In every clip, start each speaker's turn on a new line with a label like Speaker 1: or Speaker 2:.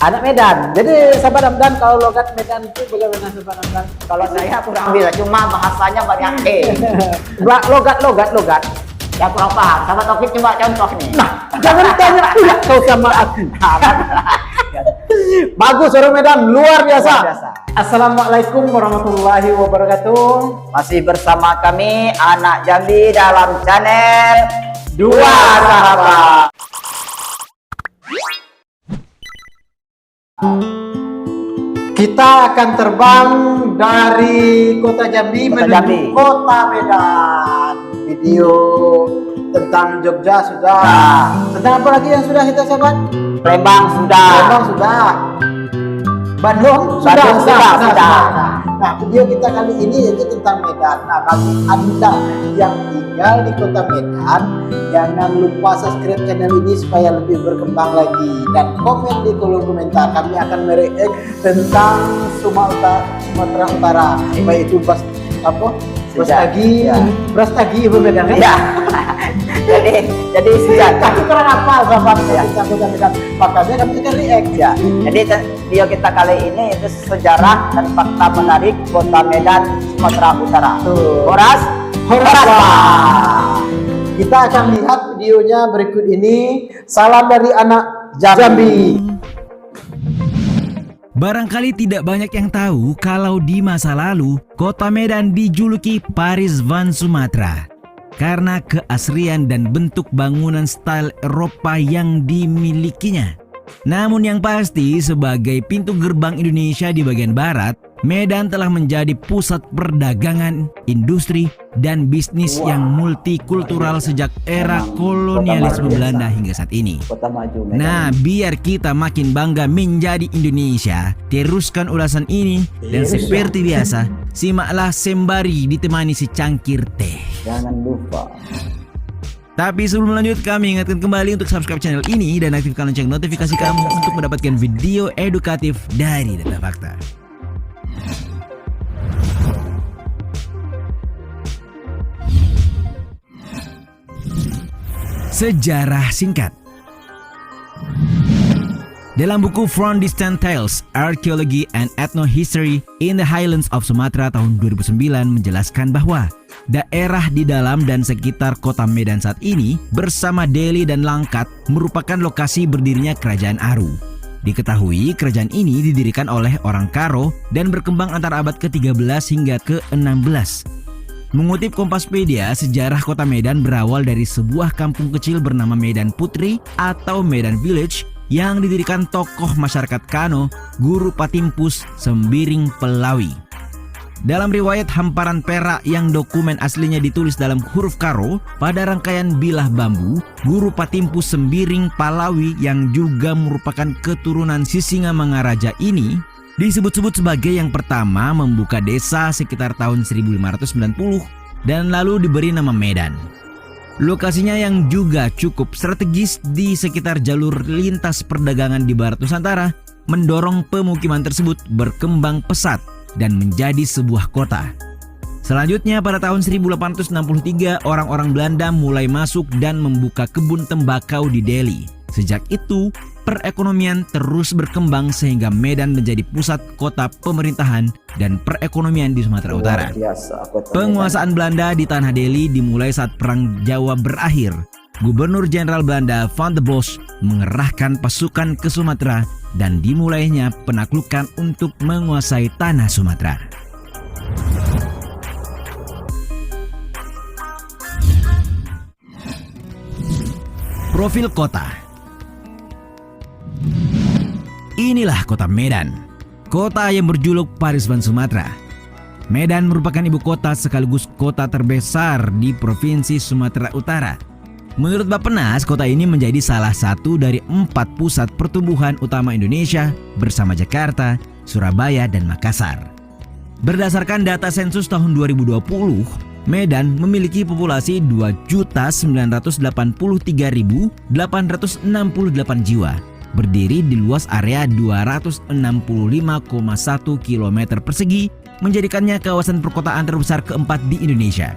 Speaker 1: Anak Medan. Jadi sahabat Hamdan, kalau logat Medan itu bagaimana sahabat Hamdan?
Speaker 2: Kalau saya kurang bisa, cuma bahasanya banyak
Speaker 1: Logat.
Speaker 2: Ya kurang paham. Sahabat Taufik coba contoh nih.
Speaker 1: Nah, jangan tanya pula kau sama aku. Bagus orang Medan, luar biasa.
Speaker 2: Luar biasa.
Speaker 1: Assalamualaikum warahmatullahi wabarakatuh.
Speaker 2: Masih bersama kami Anak Jambi dalam channel Dua Sahabat.
Speaker 1: Kita akan terbang dari kota Jambi menuju kota Medan. Video tentang Jogja sudah. Tentang apa lagi yang sudah kita sahabat?
Speaker 2: Palembang sudah.
Speaker 1: Bandung sudah. Nah, video kita kali ini yaitu tentang Medan. Nah, bagi Anda yang tinggal di kota Medan, jangan lupa subscribe channel ini supaya lebih berkembang lagi dan komen di kolom komentar. Kami akan mereact tentang Sumatera Utara, baik itu Brastagi Ibu Medan kan?
Speaker 2: Ya. jadi sejak
Speaker 1: Tapi kurang apa sahabat ya kota Medan. Makanya kami akan react ya.
Speaker 2: Jadi video kita kali ini itu sejarah dan fakta menarik kota Medan, Sumatera Utara. Horas.
Speaker 1: Kita akan lihat videonya berikut ini. Salam dari Anak Jambi.
Speaker 3: Barangkali tidak banyak yang tahu kalau di masa lalu kota Medan dijuluki Paris van Sumatera karena keasrian dan bentuk bangunan style Eropa yang dimilikinya. Namun yang pasti sebagai pintu gerbang Indonesia di bagian barat, Medan telah menjadi pusat perdagangan, industri, dan bisnis yang multikultural sejak era kolonialisme Belanda hingga saat ini.
Speaker 2: Kota maju Medan.
Speaker 3: Nah, biar kita makin bangga menjadi Indonesia, teruskan ulasan ini dan seperti biasa, simaklah sembari ditemani si cangkir teh.
Speaker 2: Jangan lupa.
Speaker 3: Tapi sebelum lanjut, kami ingatkan kembali untuk subscribe channel ini dan aktifkan lonceng notifikasi kamu untuk mendapatkan video edukatif dari Data Fakta. Sejarah singkat. Dalam buku From Distant Tales, Archaeology and Ethnohistory in the Highlands of Sumatra tahun 2009 menjelaskan bahwa daerah di dalam dan sekitar kota Medan saat ini bersama Deli dan Langkat merupakan lokasi berdirinya Kerajaan Aru. Diketahui kerajaan ini didirikan oleh orang Karo dan berkembang antara abad ke-13 hingga ke-16. Mengutip Kompaspedia, sejarah kota Medan berawal dari sebuah kampung kecil bernama Medan Putri atau Medan Village yang didirikan tokoh masyarakat Kano, Guru Patimpus Sembiring Pelawi. Dalam riwayat Hamparan Perak yang dokumen aslinya ditulis dalam huruf Karo, pada rangkaian bilah bambu, Guru Patimpus Sembiring Palawi yang juga merupakan keturunan Sisingamangaraja ini disebut-sebut sebagai yang pertama membuka desa sekitar tahun 1590 dan lalu diberi nama Medan. Lokasinya yang juga cukup strategis di sekitar jalur lintas perdagangan di barat Nusantara mendorong pemukiman tersebut berkembang pesat dan menjadi sebuah kota. Selanjutnya pada tahun 1863 orang-orang Belanda mulai masuk dan membuka kebun tembakau di Deli. Sejak itu perekonomian terus berkembang sehingga Medan menjadi pusat kota pemerintahan dan perekonomian di Sumatera Utara. Penguasaan Belanda di tanah Deli dimulai saat Perang Jawa berakhir. Gubernur Jenderal Belanda Van der Bosch mengerahkan pasukan ke Sumatera dan dimulainya penaklukan untuk menguasai tanah Sumatera. Profil kota. Inilah kota Medan, kota yang berjuluk Paris van Sumatera. Medan merupakan ibu kota sekaligus kota terbesar di Provinsi Sumatera Utara. Menurut Bappenas, kota ini menjadi salah satu dari 4 pusat pertumbuhan utama Indonesia bersama Jakarta, Surabaya, dan Makassar. Berdasarkan data sensus tahun 2020, Medan memiliki populasi 2.983.868 jiwa, berdiri di luas area 265,1 km persegi, menjadikannya kawasan perkotaan terbesar keempat di Indonesia.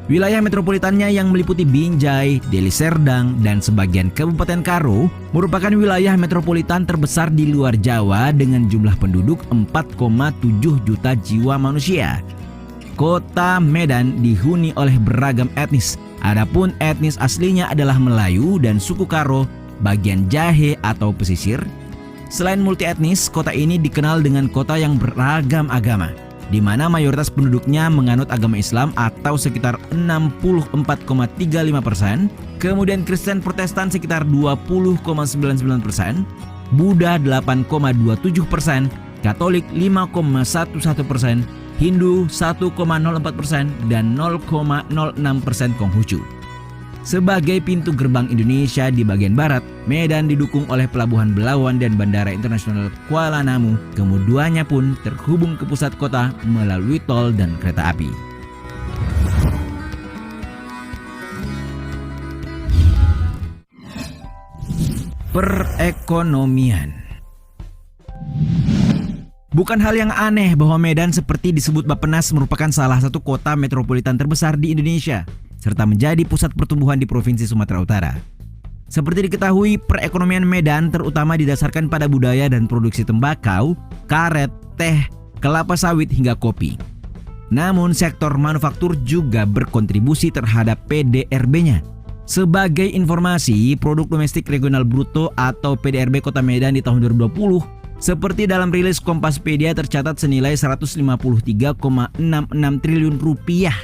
Speaker 3: Wilayah metropolitannya yang meliputi Binjai, Deli Serdang, dan sebagian Kabupaten Karo merupakan wilayah metropolitan terbesar di luar Jawa dengan jumlah penduduk 4,7 juta jiwa manusia. Kota Medan dihuni oleh beragam etnis. Adapun etnis aslinya adalah Melayu dan suku Karo, bagian Jahe atau pesisir. Selain multietnis, kota ini dikenal dengan kota yang beragam agama, di mana mayoritas penduduknya menganut agama Islam atau sekitar 64,35%, kemudian Kristen Protestan sekitar 20,99%, Buddha 8,27%, Katolik 5,11%, Hindu 1,04%, dan 0,06% Konghucu. Sebagai pintu gerbang Indonesia di bagian barat, Medan didukung oleh Pelabuhan Belawan dan Bandara Internasional Kuala Namu. Kemudiannya pun terhubung ke pusat kota melalui tol dan kereta api. Perekonomian. Bukan hal yang aneh bahwa Medan seperti disebut Bappenas merupakan salah satu kota metropolitan terbesar di Indonesia, serta menjadi pusat pertumbuhan di Provinsi Sumatera Utara. Seperti diketahui, perekonomian Medan terutama didasarkan pada budaya dan produksi tembakau, karet, teh, kelapa sawit hingga kopi. Namun sektor manufaktur juga berkontribusi terhadap PDRB-nya. Sebagai informasi, produk domestik regional bruto atau PDRB Kota Medan di tahun 2020 seperti dalam rilis Kompaspedia tercatat senilai 153,66 triliun rupiah.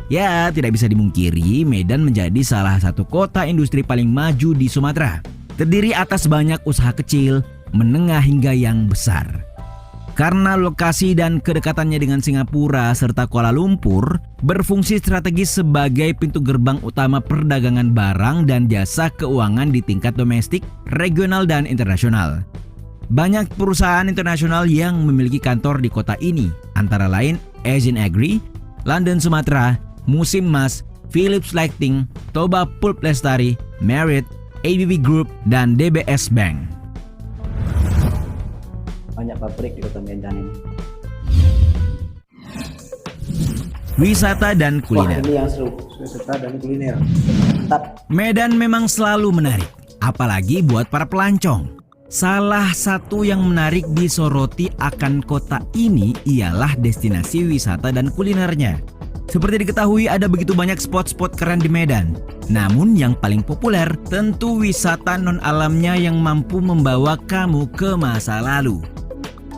Speaker 3: Ya, tidak bisa dimungkiri Medan menjadi salah satu kota industri paling maju di Sumatera. Terdiri atas banyak usaha kecil, menengah hingga yang besar. Karena lokasi dan kedekatannya dengan Singapura serta Kuala Lumpur, berfungsi strategis sebagai pintu gerbang utama perdagangan barang dan jasa keuangan di tingkat domestik, regional, dan internasional. Banyak perusahaan internasional yang memiliki kantor di kota ini, antara lain Asian Agri, London Sumatera, Musim Mas, Philips Lighting, Toba Pulp Lestari, Merit, ABB Group, dan DBS Bank.
Speaker 2: Banyak pabrik di Kota Medan ini.
Speaker 3: Wisata dan kuliner.
Speaker 1: Wah, ini yang seru, wisata dan kuliner. Mantap.
Speaker 3: Medan memang selalu menarik, apalagi buat para pelancong. Salah satu yang menarik disoroti akan kota ini ialah destinasi wisata dan kulinernya. Seperti diketahui ada begitu banyak spot-spot keren di Medan. Namun yang paling populer tentu wisata non-alamnya yang mampu membawa kamu ke masa lalu.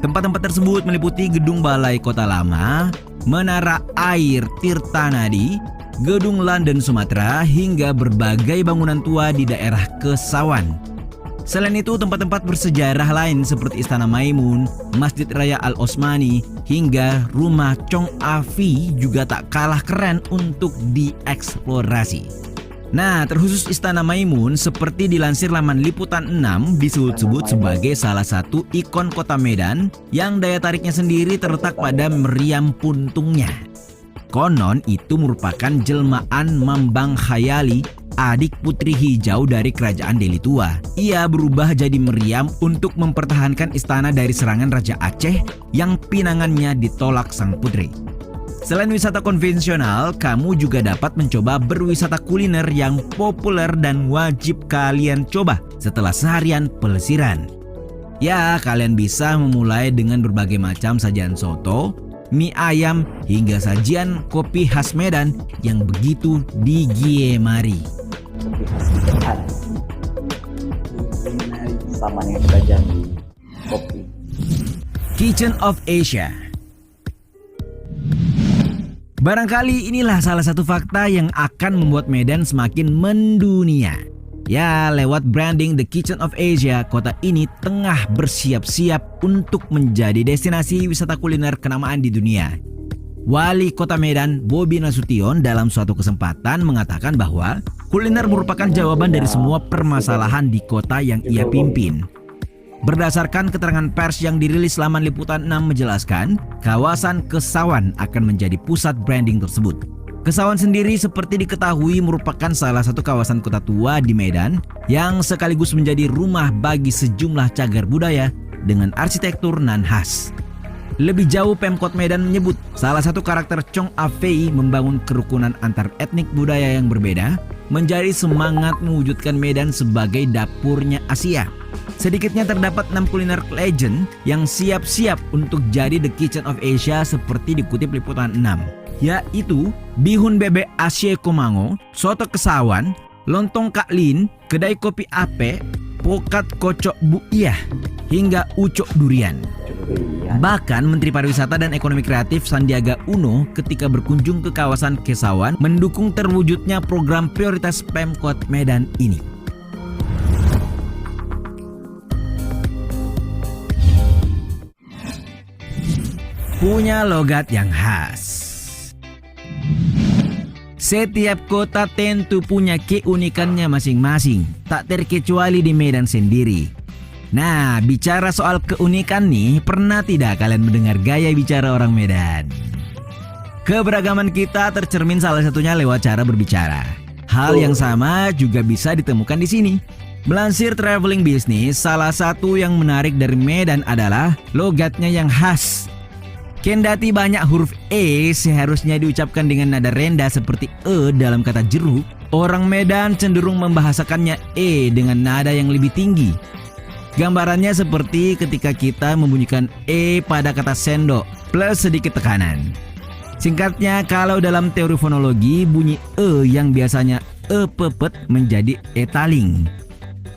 Speaker 3: Tempat-tempat tersebut meliputi Gedung Balai Kota Lama, Menara Air Tirtanadi, Gedung London Sumatera, hingga berbagai bangunan tua di daerah Kesawan. Selain itu, tempat-tempat bersejarah lain seperti Istana Maimun, Masjid Raya Al-Osmani, hingga Rumah Chong Afi juga tak kalah keren untuk dieksplorasi. Nah, terkhusus Istana Maimun seperti dilansir laman Liputan 6 disebut-sebut sebagai salah satu ikon kota Medan yang daya tariknya sendiri terletak pada meriam puntungnya. Konon itu merupakan jelmaan Mambang Khayali, adik putri hijau dari kerajaan Deli Tua. Ia berubah jadi meriam untuk mempertahankan istana dari serangan Raja Aceh yang pinangannya ditolak sang putri. Selain wisata konvensional, kamu juga dapat mencoba berwisata kuliner yang populer dan wajib kalian coba setelah seharian pelesiran. Ya, kalian bisa memulai dengan berbagai macam sajian soto, mie ayam, hingga sajian kopi khas Medan yang begitu digemari.
Speaker 2: Kopi khas Medan. Sama dengan kerajaan kopi.
Speaker 3: Kitchen of Asia. Barangkali inilah salah satu fakta yang akan membuat Medan semakin mendunia. Ya, lewat branding The Kitchen of Asia, kota ini tengah bersiap-siap untuk menjadi destinasi wisata kuliner kenamaan di dunia. Wali Kota Medan, Bobi Nasution, dalam suatu kesempatan mengatakan bahwa kuliner merupakan jawaban dari semua permasalahan di kota yang ia pimpin. Berdasarkan keterangan pers yang dirilis laman Liputan 6 menjelaskan, kawasan Kesawan akan menjadi pusat branding tersebut. Kesawan sendiri seperti diketahui merupakan salah satu kawasan kota tua di Medan yang sekaligus menjadi rumah bagi sejumlah cagar budaya dengan arsitektur nan khas. Lebih jauh, Pemkot Medan menyebut salah satu karakter Chong Afei membangun kerukunan antar etnik budaya yang berbeda menjadi semangat mewujudkan Medan sebagai dapurnya Asia. Sedikitnya terdapat 6 kuliner legend yang siap-siap untuk jadi The Kitchen of Asia seperti dikutip Liputan 6, yaitu bihun bebek Asia Komango, soto kesawan, lontong Kak Lin, kedai kopi Ape, pokat kocok Bu Iyah, hingga ucok durian. Bahkan Menteri Pariwisata dan Ekonomi Kreatif Sandiaga Uno ketika berkunjung ke kawasan Kesawan mendukung terwujudnya program prioritas Pemkot Medan ini. Punya logat yang khas. Setiap kota tentu punya keunikannya masing-masing, tak terkecuali di Medan sendiri. Nah, bicara soal keunikan nih, pernah tidak kalian mendengar gaya bicara orang Medan? Keberagaman kita tercermin salah satunya lewat cara berbicara. Hal yang sama juga bisa ditemukan di sini. Melansir Traveling Business, salah satu yang menarik dari Medan adalah logatnya yang khas. Kendati banyak huruf E seharusnya diucapkan dengan nada rendah seperti E dalam kata jeruk, orang Medan cenderung membahasakannya E dengan nada yang lebih tinggi. Gambarannya seperti ketika kita membunyikan E pada kata sendok plus sedikit tekanan. Singkatnya, kalau dalam teori fonologi, bunyi E yang biasanya E pepet menjadi E taling.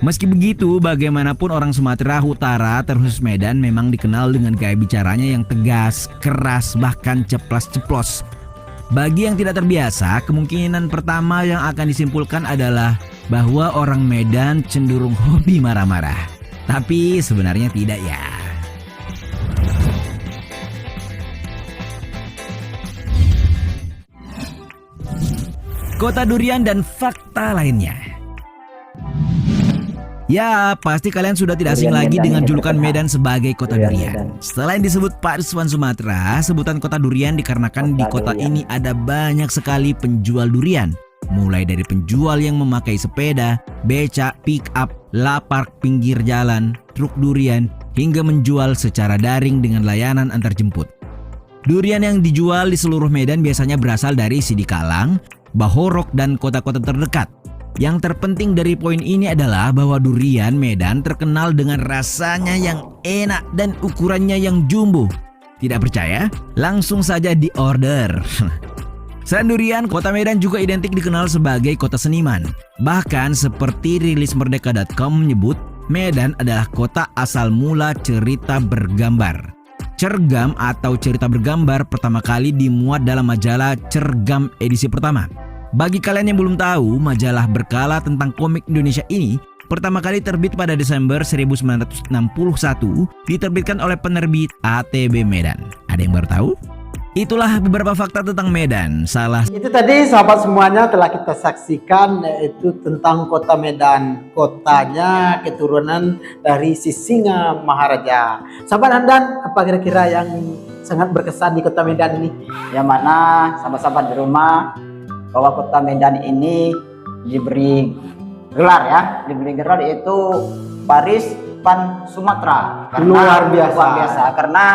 Speaker 3: Meski begitu, bagaimanapun orang Sumatera Utara terkhusus Medan memang dikenal dengan gaya bicaranya yang tegas, keras, bahkan ceplas-ceplos. Bagi yang tidak terbiasa, kemungkinan pertama yang akan disimpulkan adalah bahwa orang Medan cenderung hobi marah-marah. Tapi sebenarnya tidak ya. Kota durian dan fakta lainnya. Ya, pasti kalian sudah tidak asing lagi dengan julukan Medan sebagai kota durian. Selain disebut Pak Rizwan Sumatera, sebutan kota durian dikarenakan di kota ini ada banyak sekali penjual durian. Mulai dari penjual yang memakai sepeda, becak, pick up, lapak pinggir jalan, truk durian, hingga menjual secara daring dengan layanan antar jemput. Durian yang dijual di seluruh Medan biasanya berasal dari Sidikalang, Bahorok, dan kota-kota terdekat. Yang terpenting dari poin ini adalah bahwa durian Medan terkenal dengan rasanya yang enak dan ukurannya yang jumbo. Tidak percaya? Langsung saja diorder. Selain durian, kota Medan juga identik dikenal sebagai kota seniman. Bahkan seperti rilis merdeka.com menyebut, Medan adalah kota asal mula cerita bergambar. Cergam atau cerita bergambar pertama kali dimuat dalam majalah Cergam edisi pertama. Bagi kalian yang belum tahu, majalah berkala tentang komik Indonesia ini pertama kali terbit pada Desember 1961, diterbitkan oleh penerbit ATB Medan. Ada yang baru tahu? Itulah beberapa fakta tentang Medan.
Speaker 1: Itu tadi sahabat semuanya telah kita saksikan, yaitu tentang kota Medan. Kotanya keturunan dari Sisinga Maharaja. Sahabat Handan, apa kira-kira yang sangat berkesan di kota Medan ini?
Speaker 2: Yang mana sahabat-sahabat di rumah, bahwa kota Medan ini diberi gelar yaitu Paris Pan Sumatera.
Speaker 1: Luar biasa.
Speaker 2: Karena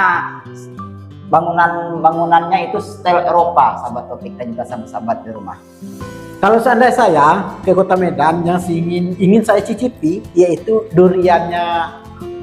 Speaker 2: bangunannya itu style Eropa, sahabat Topik dan juga sahabat-sahabat di rumah.
Speaker 1: Kalau seandainya saya ke kota Medan, yang ingin saya cicipi yaitu duriannya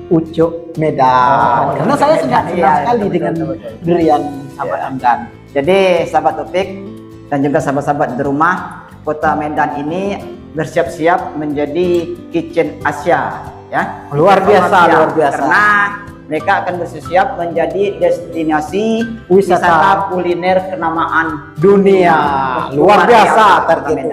Speaker 1: Ucok Medan. Karena saya senang sekali dengan durian sahabat Hamdan.
Speaker 2: Jadi sahabat Topik dan juga sahabat-sahabat di rumah, kota Medan ini bersiap-siap menjadi kitchen Asia, ya.
Speaker 1: Luar biasa.
Speaker 2: Karena mereka akan bersiap menjadi destinasi wisata kuliner kenamaan
Speaker 1: dunia. Luar biasa target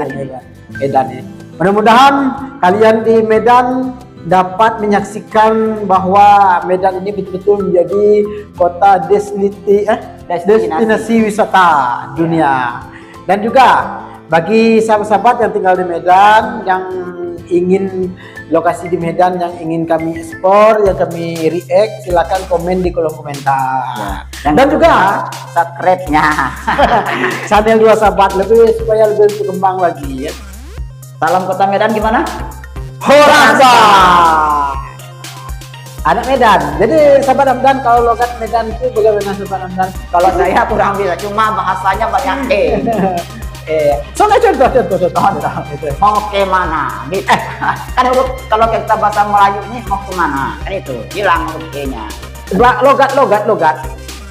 Speaker 1: Medan ini. Mudah-mudahan kalian di Medan dapat menyaksikan bahwa Medan ini betul-betul menjadi kota destinasi wisata dunia. Dan juga bagi sahabat-sahabat yang tinggal di Medan, yang ingin lokasi di Medan yang ingin kami ekspor, yang kami react, silakan komen di kolom komentar.
Speaker 2: Dan juga subscribe-nya
Speaker 1: channel Dua Sahabat supaya lebih berkembang lagi ya.
Speaker 2: Salam kota Medan gimana?
Speaker 1: Horasa. Anak Medan. Jadi sahabat Hamdan, kalau logat Medan itu bagaimana sahabat Hamdan?
Speaker 2: Kalau saya kurang bisa, cuma bahasanya banyak
Speaker 1: Soalnya contoh. Itu.
Speaker 2: mau ke mana gitu. Kan huruf kalau kita bahasa Melayu ini mau ke mana kan itu hilang huruf E-nya.
Speaker 1: Logat.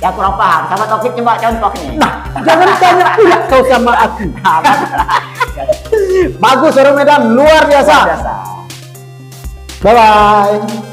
Speaker 2: Ya kurang paham. Sahabat Taufik coba contohnya.
Speaker 1: Nah, jangan tanya pula kau sama aku. Bagus orang Medan, luar biasa.
Speaker 2: Biasa.
Speaker 1: Bye bye.